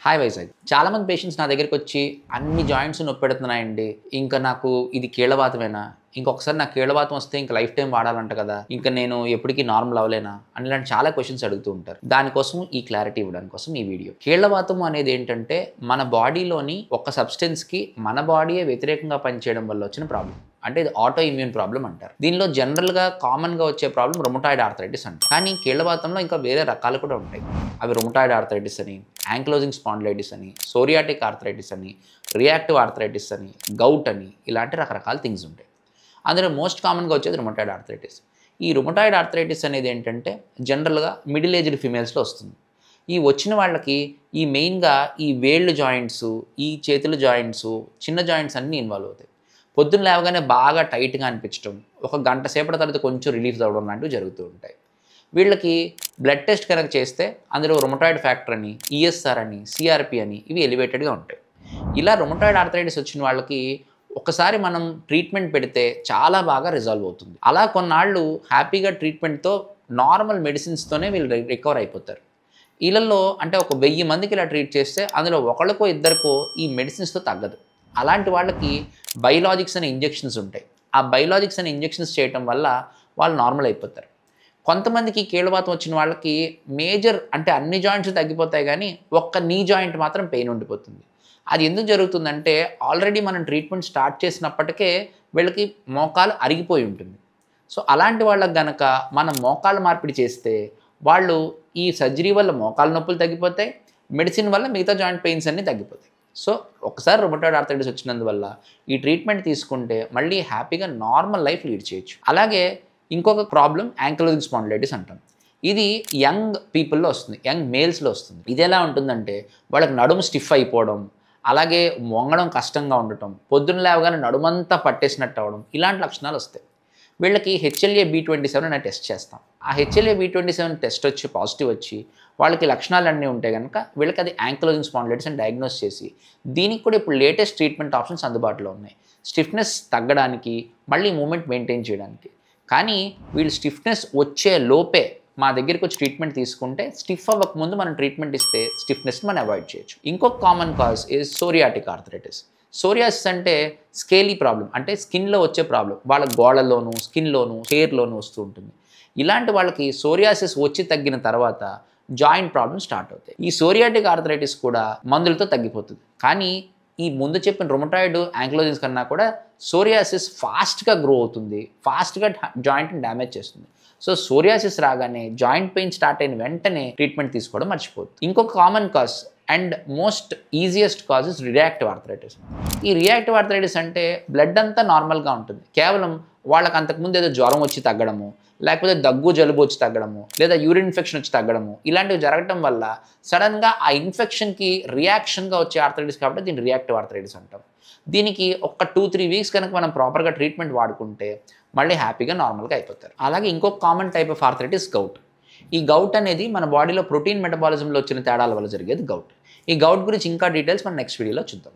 Hi Vizag. చాలామంది patients నా దగ్గరికొచ్చి అన్ని జాయింట్స్ నొప్పెడుతున్నాయండి. ఇంకా నాకు ఇది కీళ్ళవాతమేనా? ఇంకొకసారి నాకు కీళ్ళవాతం వస్తే ఇంక లైఫ్ టైమ్ వాడాలంట కదా! ఇంక నేను ఎప్పటికి నార్మల్ అవ్వలేనా? అని ఇలాంటి చాలా క్వెషన్స్ అడుగుతూ ఉంటారు. దానికోసం ఈ క్లారిటీ ఇవ్వడానికి కోసం ఈ వీడియో. కీళ్ళవాతం అనేది ఏంటంటే మన బాడీలోని ఒక సబ్స్టెన్స్‌కి మన బాడీయే వ్యతిరేకంగా పనిచేయడం వల్ల వచ్చిన ప్రాబ్లమ్. అంటే ఇది ఆటో ఇమ్యూన్ ప్రాబ్లమ్ అంటారు. దీనిలో జనరల్‌గా కామన్‌గా వచ్చే ప్రాబ్లమ్ రుమటాయిడ్ ఆర్థరైటిస్ అంటారు. కానీ కీళ్ళవాతంలో ఇంకా వేరే రకాలు కూడా ఉంటాయి. అవి రుమటాయిడ్ ఆర్థరైటిస్ అని, యాంక్లోజింగ్ స్పాండిలైటిస్ అని, సోరియాటిక్ ఆర్థరైటిస్ అని, రియాక్టివ్ ఆర్థరైటిస్ అని, గౌట్ అని ఇలాంటి రకరకాల థింగ్స్ ఉంటాయి. అందులో మోస్ట్ కామన్‌గా వచ్చేది రుమటాయిడ్ ఆర్థరైటిస్. ఈ రుమటాయిడ్ ఆర్థరైటిస్ అనేది ఏంటంటే జనరల్‌గా మిడిల్ ఏజ్డ్ ఫిమేల్స్‌లో వస్తుంది. ఈ వచ్చిన వాళ్ళకి ఈ మెయిన్‌గా ఈ వేళ్ళు జాయింట్స్, ఈ చేతుల జాయింట్స్, చిన్న జాయింట్స్ అన్నీ ఇన్వాల్వ్ అవుతాయి. పొద్దున్న లేవగానే బాగా టైట్‌గా అనిపించడం, ఒక గంట సేపటి తర్వాత కొంచెం రిలీఫ్ అవ్వడం లాంటివి జరుగుతూ ఉంటాయి. వీళ్ళకి బ్లడ్ టెస్ట్ కనుక చేస్తే అందులో రుమటాయిడ్ ఫ్యాక్టర్ అని, ఈఎస్ఆర్ అని, సిఆర్పి అని ఇవి ఎలివేటెడ్‌గా ఉంటాయి. ఇలా రుమటాయిడ్ ఆర్థరైటిస్ వచ్చిన వాళ్ళకి ఒకసారి మనం ట్రీట్మెంట్ పెడితే చాలా బాగా రిజాల్వ్ అవుతుంది. అలా కొన్నాళ్ళు హ్యాపీగా ట్రీట్మెంట్‌తో నార్మల్ మెడిసిన్స్‌తోనే వీళ్ళు రికవర్ అయిపోతారు. ఈళ్ళల్లో అంటే ఒక 1000 మందికి ఇలా ట్రీట్ చేస్తే అందులో ఒకళ్ళకో ఇద్దరికో ఈ మెడిసిన్స్‌తో తగ్గదు. అలాంటి వాళ్ళకి బయోలాజిక్స్ అనే ఇంజెక్షన్స్ ఉంటాయి. ఆ బయోలాజిక్స్ అనే ఇంజెక్షన్స్ చేయటం వల్ల వాళ్ళు నార్మల్ అయిపోతారు. కొంతమందికి కీళ్ళవాతం వచ్చిన వాళ్ళకి మేజర్ అంటే అన్ని జాయింట్స్ తగ్గిపోతాయి కానీ ఒక్క నీ జాయింట్ మాత్రం పెయిన్ ఉండిపోతుంది. అది ఎందుకు జరుగుతుందంటే ఆల్రెడీ మనం ట్రీట్మెంట్ స్టార్ట్ చేసినప్పటికే వీళ్ళకి మోకాలు అరిగిపోయి ఉంటుంది. సో అలాంటి వాళ్ళకి గనక మనం మోకాళ్ళ మార్పిడి చేస్తే వాళ్ళు ఈ సర్జరీ వల్ల మోకాళ్ళ నొప్పులు తగ్గిపోతాయి, మెడిసిన్ వల్ల మిగతా జాయింట్ పెయిన్స్ అన్నీ తగ్గిపోతాయి. సో ఒకసారి రుమటాయిడ్ ఆర్థరైటిస్ వచ్చినందువల్ల ఈ ట్రీట్మెంట్ తీసుకుంటే మళ్ళీ హ్యాపీగా నార్మల్ లైఫ్ లీడ్ చేయొచ్చు. అలాగే ఇంకొక ప్రాబ్లం యాంకిలోజింగ్ స్పాండిలైటిస్ అంటాం. ఇది యంగ్ పీపుల్లో వస్తుంది, యంగ్ మేల్స్లో వస్తుంది. ఇది ఎలా ఉంటుందంటే వాళ్ళకి నడుము స్టిఫ్ అయిపోవడం, అలాగే వంగడం కష్టంగా ఉండటం, పొద్దున్న లేవగానే నడుమంతా పట్టేసినట్టు అవ్వడం ఇలాంటి లక్షణాలు వస్తాయి. వీళ్ళకి HLA-B27 అనే టెస్ట్ చేస్తాం. ఆ HLA-B27 టెస్ట్ వచ్చి పాజిటివ్ వచ్చి వాళ్ళకి లక్షణాలన్నీ ఉంటే కనుక వీళ్ళకి అది యాంకిలోజింగ్ స్పాండిలైటిస్ అని డయాగ్నోస్ చేసి దీనికి కూడా ఇప్పుడు లేటెస్ట్ ట్రీట్మెంట్ ఆప్షన్స్ అందుబాటులో ఉన్నాయి. స్టిఫ్నెస్ తగ్గడానికి, మళ్ళీ మూమెంట్ మెయింటైన్ చేయడానికి. కానీ వీళ్ళు స్టిఫ్నెస్ వచ్చే లోపే మా దగ్గరికి వచ్చి ట్రీట్మెంట్ తీసుకుంటే స్టిఫ్ అవ్వకముందు మనం ట్రీట్మెంట్ ఇస్తే స్టిఫ్నెస్ని మనం అవాయిడ్ చేయొచ్చు. ఇంకొక common cause is psoriatic arthritis. Psoriasis అంటే స్కేలీ ప్రాబ్లం, అంటే స్కిన్లో వచ్చే ప్రాబ్లం. వాళ్ళ గోళ్ళలోను, స్కిన్లోను, హెయిర్లోను వస్తూ ఉంటుంది. ఇలాంటి వాళ్ళకి సోరియాసిస్ వచ్చి తగ్గిన తర్వాత జాయింట్ ప్రాబ్లమ్ స్టార్ట్ అవుతాయి. ఈ సోరియాటిక్ ఆర్థరైటిస్ కూడా మందులతో తగ్గిపోతుంది. కానీ ఈ ముందు చెప్పిన రుమటాయిడ్ యాంకిలోజింగ్స్ కన్నా కూడా సోరియాసిస్ ఫాస్ట్గా గ్రో అవుతుంది, ఫాస్ట్గా జాయింట్ని డ్యామేజ్ చేస్తుంది. సో సోరియాసిస్ రాగానే జాయింట్ పెయిన్ స్టార్ట్ అయిన వెంటనే ట్రీట్మెంట్ తీసుకోవడం మర్చిపోతుంది. ఇంకొక common cause and most easiest cause is reactive arthritis. ఈ రియాక్టివ్ ఆర్థరైటిస్ అంటే బ్లడ్ అంతా నార్మల్గా ఉంటుంది, కేవలం వాళ్ళకి అంతకుముందు ఏదో జ్వరం వచ్చి తగ్గడము, లేకపోతే దగ్గు జలుబు వచ్చి తగ్గడము, లేదా యూరిన్ ఇన్ఫెక్షన్ వచ్చి తగ్గడము ఇలాంటివి జరగడం వల్ల సడన్గా ఆ ఇన్ఫెక్షన్కి రియాక్షన్గా వచ్చే ఆర్థరైటిస్ కాబట్టి దీన్ని రియాక్టివ్ ఆర్థరైటిస్ అంటాం. దీనికి ఒక 2-3 వీక్స్ కనుక మనం ప్రాపర్గా ట్రీట్మెంట్ వాడుకుంటే మళ్ళీ హ్యాపీగా నార్మల్గా అయిపోతారు. అలాగే ఇంకొక common type of arthritis gout. ఈ గౌట్ అనేది మన బాడీలో ప్రోటీన్ మెటబాలిజంలో వచ్చిన తేడాల వల్ల జరిగేది గౌట్. ఈ గౌట్ గురించి ఇంకా డీటెయిల్స్ మనం నెక్స్ట్ వీడియోలో చూద్దాం.